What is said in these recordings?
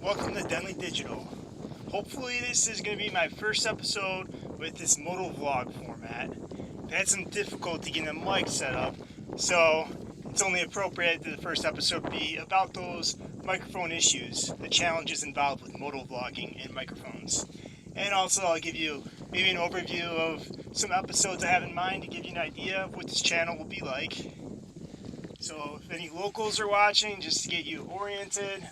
Welcome to Denley Digital. Hopefully this is going to be my first episode with this motovlog format. I've had some difficulty getting the mic set up, so it's only appropriate that the first episode be about those microphone issues, the challenges involved with motovlogging and microphones. And also I'll give you maybe an overview of some episodes I have in mind to give you an idea of what this channel will be like. So if any locals are watching, just to get you oriented,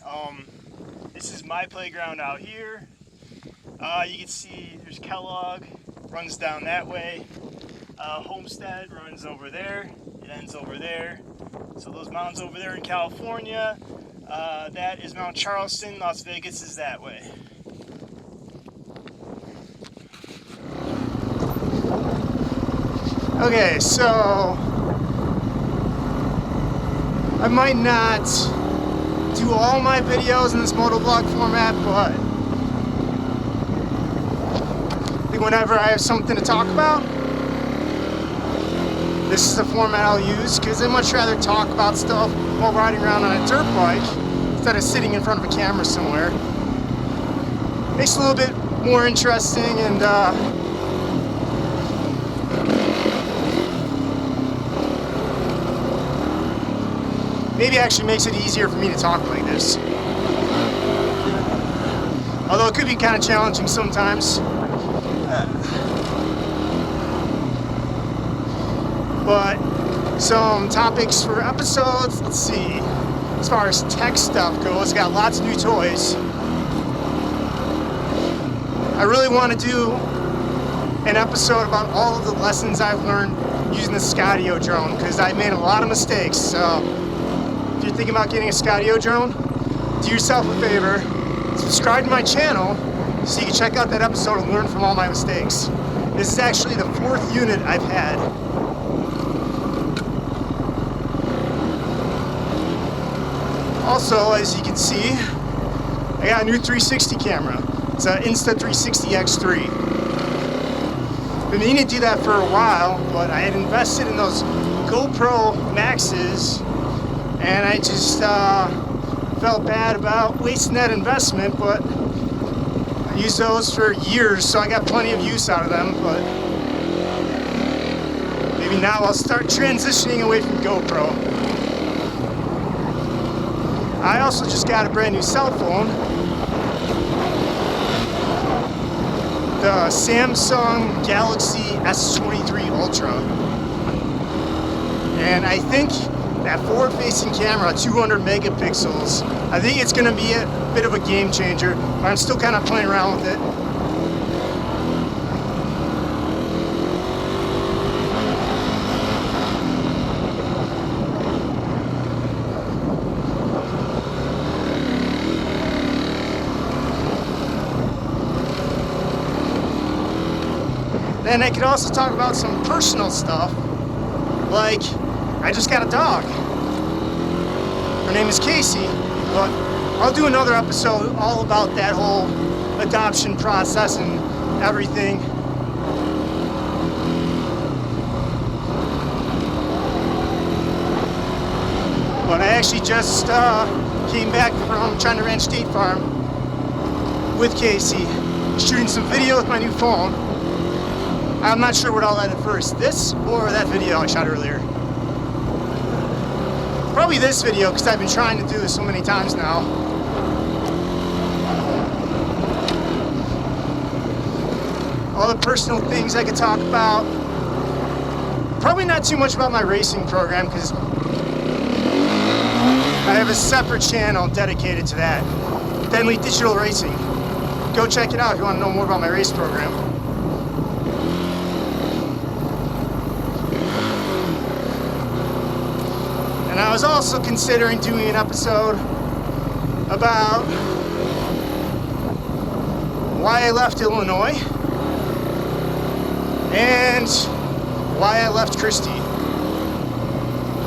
this is my playground out here. You can see there's Kellogg, runs down that way. Homestead runs over there, it ends over there. So those mountains over there in California, that is Mount Charleston. Las Vegas is that way. Okay, so I might not do all my videos in this motovlog format, but I think whenever I have something to talk about, this is the format I'll use, because I'd much rather talk about stuff while riding around on a dirt bike instead of sitting in front of a camera somewhere. Makes it a little bit more interesting, and maybe actually makes it easier for me to talk like this. Although it could be kind of challenging sometimes. But some topics for episodes, let's see. As far as tech stuff goes, got lots of new toys. I really want to do an episode about all of the lessons I've learned using the Skydio drone, because I made a lot of mistakes. So if you're thinking about getting a Skydio drone, do yourself a favor, subscribe to my channel so you can check out that episode and learn from all my mistakes. This is actually the 4th unit I've had. Also, as you can see, I got a new 360 camera. It's an Insta360 X3. Been meaning to do that for a while, but I had invested in those GoPro Maxes, and I just felt bad about wasting that investment, but I used those for years, so I got plenty of use out of them. But maybe now I'll start transitioning away from GoPro. I also just got a brand new cell phone, the Samsung Galaxy S23 Ultra, and I think that forward-facing camera, 200 megapixels, I think it's going to be a bit of a game changer, but I'm still kind of playing around with it. Then I could also talk about some personal stuff, like I just got a dog. Her name is Casey, but I'll do another episode all about that whole adoption process and everything. But I actually just came back from China Ranch State Farm with Casey, shooting some video with my new phone. I'm not sure what I'll edit first, this or that video I shot earlier. Probably this video, because I've been trying to do this so many times now. All the personal things I could talk about. Probably not too much about my racing program, because I have a separate channel dedicated to that. Denley Digital Racing. Go check it out if you want to know more about my race program. And I was also considering doing an episode about why I left Illinois and why I left Christy,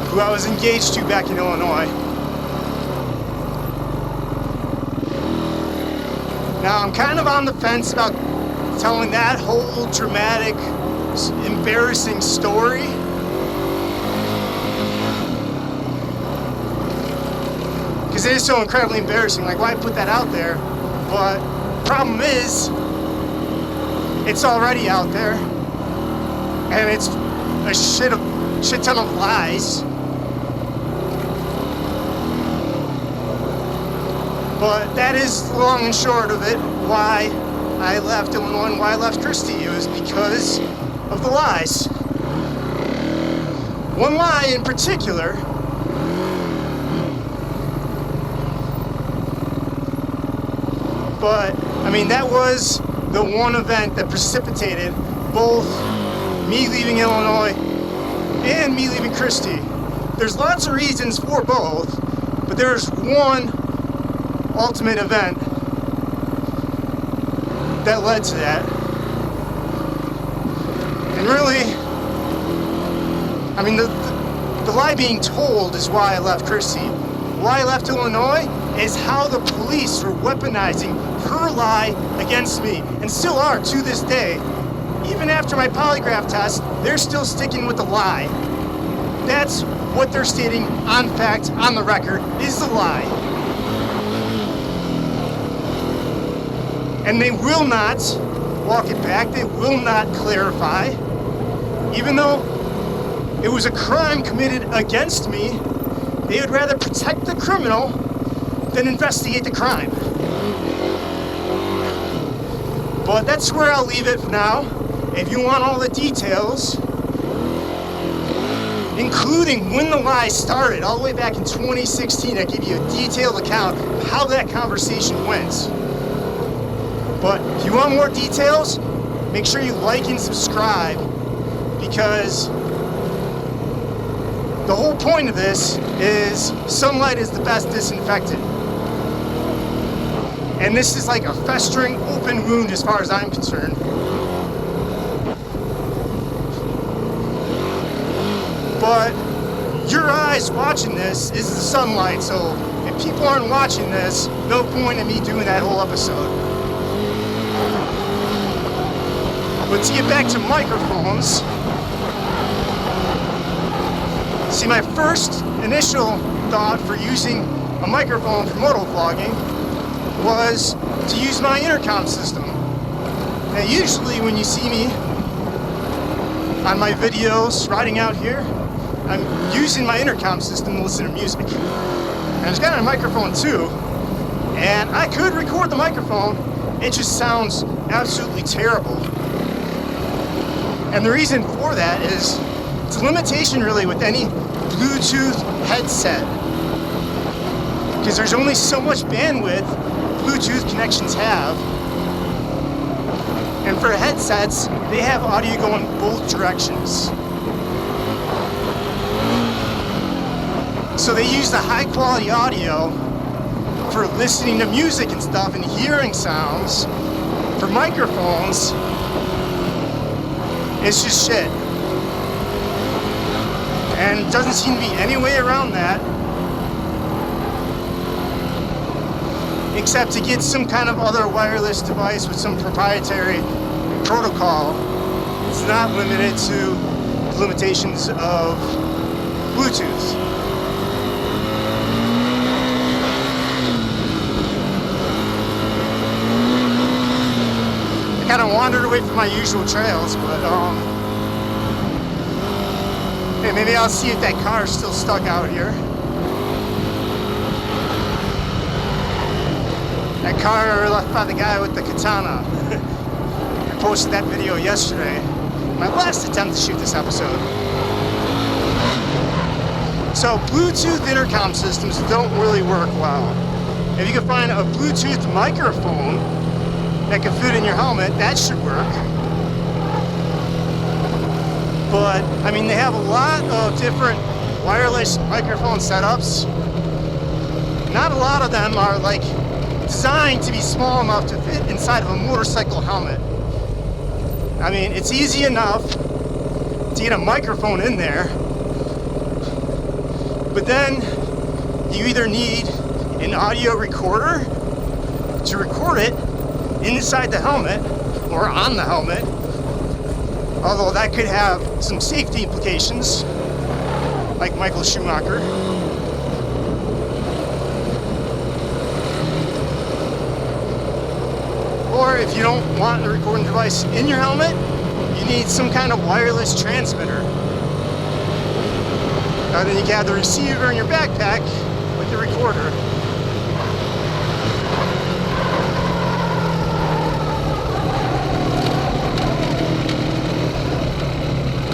who I was engaged to back in Illinois. Now I'm kind of on the fence about telling that whole dramatic, embarrassing story. because it is so incredibly embarrassing. Like, why put that out there? But problem is, it's already out there, and it's a shit ton of lies. But that is the long and short of it. Why I left Illinois and why I left Christie. It was because of the lies. One lie in particular but I mean, that was the one event that precipitated both me leaving Illinois and me leaving Christie. There's lots of reasons for both, but there's one ultimate event that led to that. And really, I mean, the lie being told is why I left Christie. Why I left Illinois is how the police were weaponizing her lie against me, and still are to this day. Even after my polygraph test, they're still sticking with the lie. That's what they're stating on fact, on the record, is the lie. And they will not walk it back. They will not clarify. Even though it was a crime committed against me, they would rather protect the criminal than investigate the crime. But that's where I'll leave it for now. If you want all the details, including when the lie started, all the way back in 2016, I give you a detailed account of how that conversation went. But if you want more details, make sure you like and subscribe, because the whole point of this is sunlight is the best disinfectant. And this is like a festering open wound as far as I'm concerned. But your eyes watching this is the sunlight, so if people aren't watching this, no point in me doing that whole episode. But to get back to microphones, see, my first initial thought for using a microphone for motovlogging was to use my intercom system. Now, usually when you see me on my videos riding out here, I'm using my intercom system to listen to music. And it's got a microphone too, and I could record the microphone, it just sounds absolutely terrible. And the reason for that is it's a limitation really with any Bluetooth headset, because there's only so much bandwidth Bluetooth connections have. And for headsets, they have audio going both directions. So they use the high quality audio for listening to music and stuff and hearing sounds. For microphones, it's just shit. And it doesn't seem to be any way around that except to get some kind of other wireless device with some proprietary protocol. It's not limited to the limitations of Bluetooth. I kind of wandered away from my usual trails, but hey, maybe I'll see if that car is still stuck out here. That car left by the guy with the katana. I posted that video yesterday. My last attempt to shoot this episode. So Bluetooth intercom systems don't really work well. If you can find a Bluetooth microphone that can fit in your helmet, that should work. But, I mean, they have a lot of different wireless microphone setups. Not a lot of them are like designed to be small enough to fit inside of a motorcycle helmet. I mean, it's easy enough to get a microphone in there, but then you either need an audio recorder to record it inside the helmet or on the helmet, although that could have some safety implications, like Michael Schumacher. Or if you don't want the recording device in your helmet, you need some kind of wireless transmitter. And then you can have the receiver in your backpack with the recorder.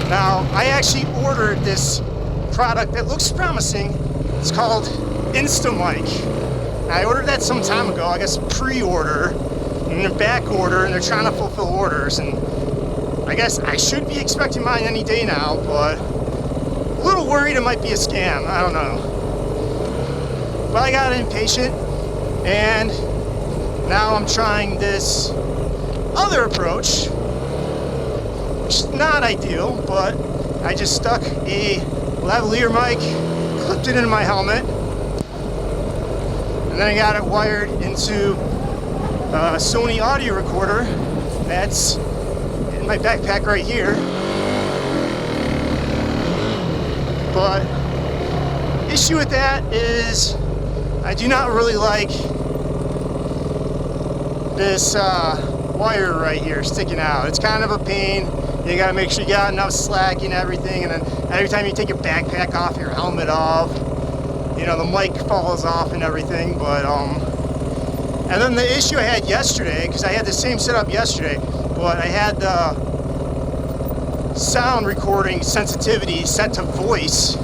Now, I actually ordered this product that looks promising. It's called Instamic. I ordered that some time ago, I guess pre-order, and then back order, and they're trying to fulfill orders. And I guess I should be expecting mine any day now, but a little worried it might be a scam. I don't know. But I got impatient, and now I'm trying this other approach, which is not ideal, but I just stuck a lavalier mic, clipped it into my helmet, and then I got it wired into a Sony audio recorder that's in my backpack right here. But issue with that is I do not really like this wire right here sticking out. It's kind of a pain. You gotta make sure you got enough slack and everything, and then every time you take your backpack off, your helmet off, you know, the mic falls off and everything. But and then the issue I had yesterday, because I had the same setup yesterday, but I had the sound recording sensitivity set to voice,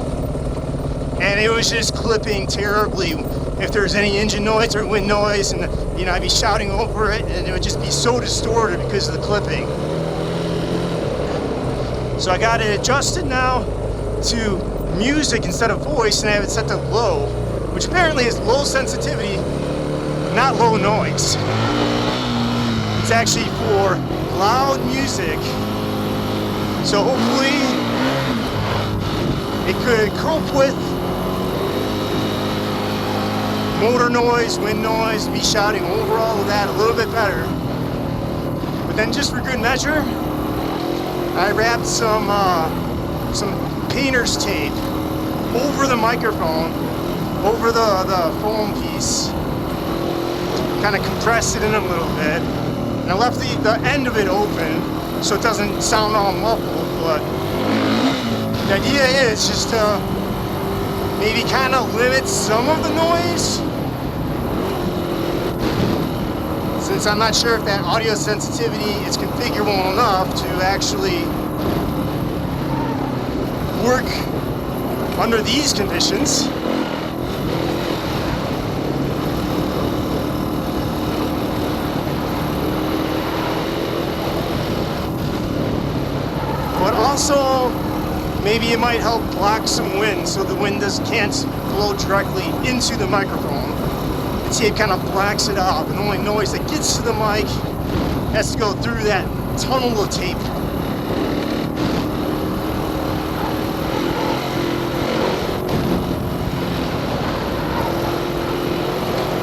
and it was just clipping terribly if there's any engine noise or wind noise, and you know, I'd be shouting over it and it would just be so distorted because of the clipping. So I got it adjusted now to music instead of voice, and I have it set to low, which apparently is low sensitivity, not low noise. It's actually for loud music. So hopefully it could cope with motor noise, wind noise, me shouting over all of that a little bit better. But then just for good measure, I wrapped some painter's tape over the microphone, over the foam piece, kind of compressed it in a little bit, and I left the end of it open so it doesn't sound all muffled. But the idea is just to maybe kind of limit some of the noise, since I'm not sure if that audio sensitivity is configurable enough to actually work under these conditions. But also, maybe it might help block some wind so the wind can't blow directly into the microphone. The tape kind of blacks it out, and the only noise that gets to the mic has to go through that tunnel of tape.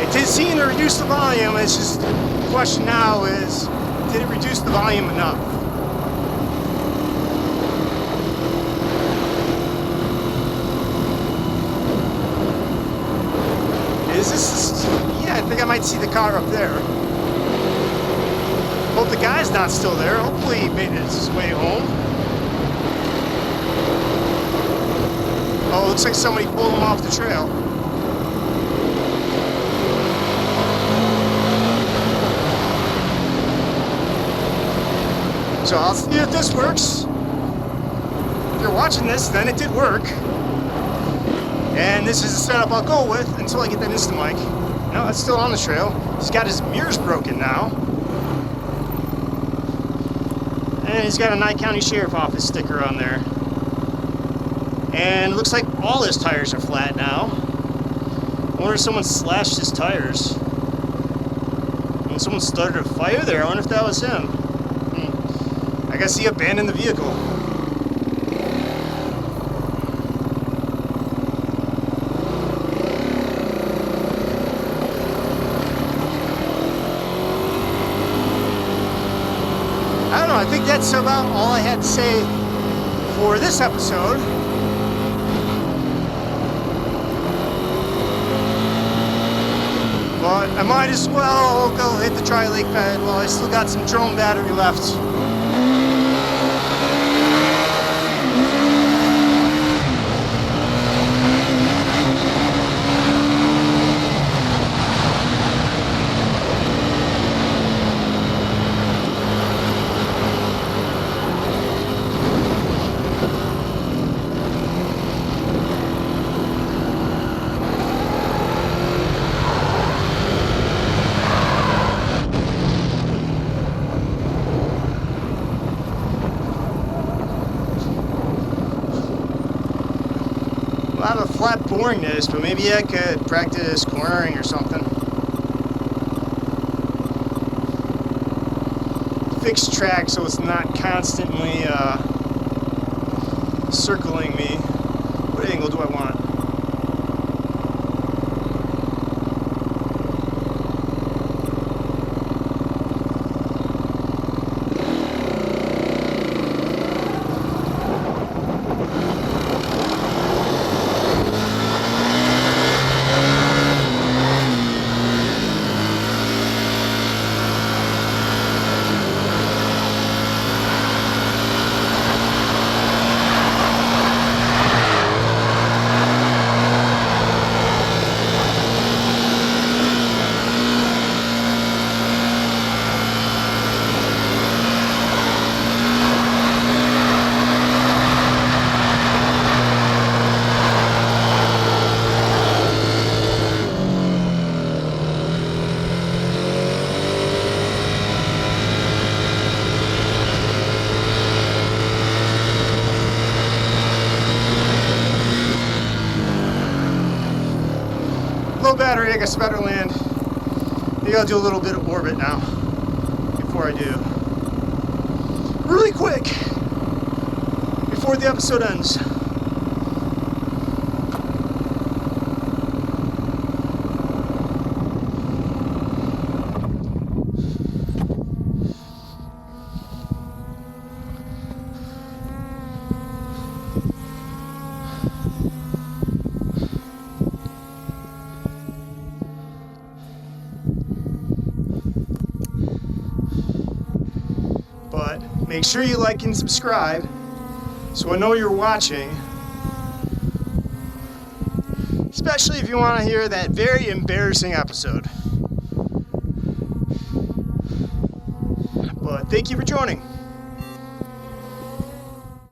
It did seem to reduce the volume. It's just the question now is, did it reduce the volume enough? Is this? Yeah, I think I might see the car up there. Hope the guy's not still there. Hopefully he made it his way home. Oh, it looks like somebody pulled him off the trail. So I'll see if this works. If you're watching this, then it did work. And this is the setup I'll go with until I get that Instamic. No, it's still on the trail. He's got his mirrors broken now. And he's got a Nye County Sheriff Office sticker on there. And it looks like all his tires are flat now. I wonder if someone slashed his tires. And someone started a fire there. I wonder if that was him. I guess he abandoned the vehicle. I don't know, I think that's about all I had to say for this episode. But I might as well go hit the tri-lake bed while I still got some drone battery left. I have a flat boringness, but maybe I could practice cornering or something. Fixed track so it's not constantly circling me. What angle do I want? Low battery, I guess better land. Maybe I'll do a little bit of orbit now before I do. Really quick before the episode ends. But make sure you like and subscribe so I know you're watching. Especially if you want to hear that very embarrassing episode. But thank you for joining.